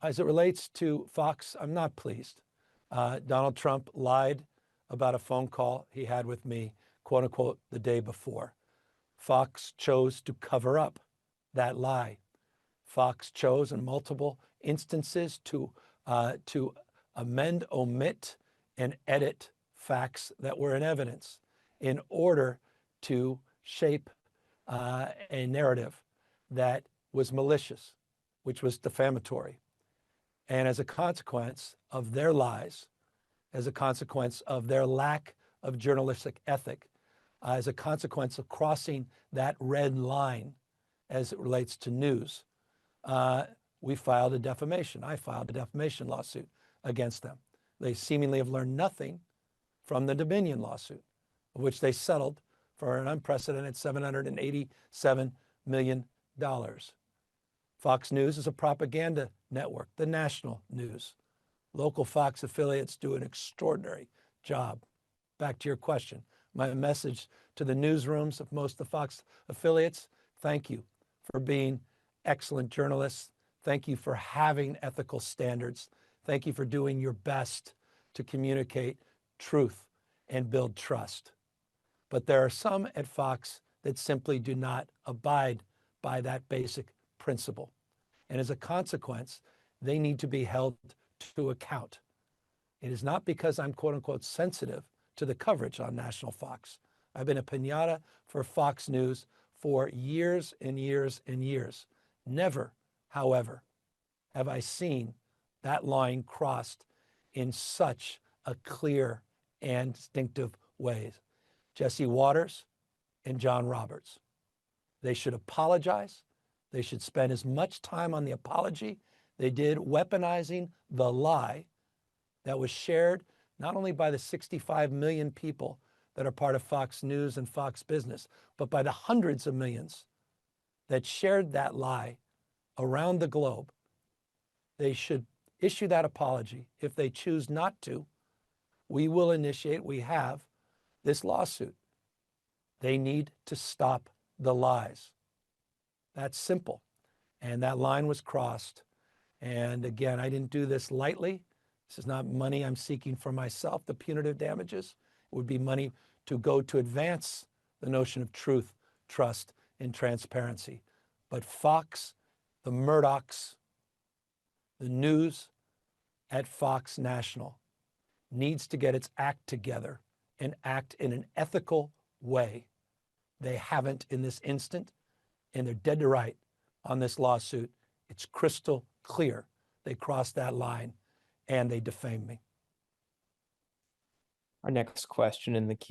As it relates to Fox, I'm not pleased. Donald Trump lied about a phone call he had with me, quote unquote, the day before. Fox chose to cover up that lie. Fox chose in multiple instances to amend, omit, and edit facts that were in evidence in order to shape a narrative that was malicious, which was defamatory. And as a consequence of their lies, as a consequence of their lack of journalistic ethic, as a consequence of crossing that red line as it relates to news, we filed a defamation. I filed a defamation lawsuit against them. They seemingly have learned nothing from the Dominion lawsuit, of which they settled for an unprecedented $787 million. Fox News is a propaganda network, the national news. Local Fox affiliates do an extraordinary job. Back to your question, my message to the newsrooms of most of the Fox affiliates, thank you for being excellent journalists. Thank you for having ethical standards. Thank you for doing your best to communicate truth and build trust. But there are some at Fox that simply do not abide by that basic principle. And as a consequence, they need to be held to account. It is not because I'm quote unquote sensitive to the coverage on National Fox. I've been a piñata for Fox News for years and years and years. Never, however, have I seen that line crossed in such a clear and distinctive way. Jesse Waters and John Roberts. They should apologize. They should spend as much time on the apology they did weaponizing the lie that was shared not only by the 65 million people that are part of Fox News and Fox Business, but by the hundreds of millions that shared that lie around the globe. They should issue that apology. If they choose not to, we will initiate, we have this lawsuit. They need to stop the lies. That's simple. And that line was crossed. And again, I didn't do this lightly. This is not money I'm seeking for myself, the punitive damages. It would be money to go to advance the notion of truth, trust, and transparency. But Fox, the Murdochs, the news at Fox National needs to get its act together and act in an ethical way. They haven't in this instant, and they're dead to right on this lawsuit. It's crystal clear. They crossed that line and they defamed me. Our next question in the queue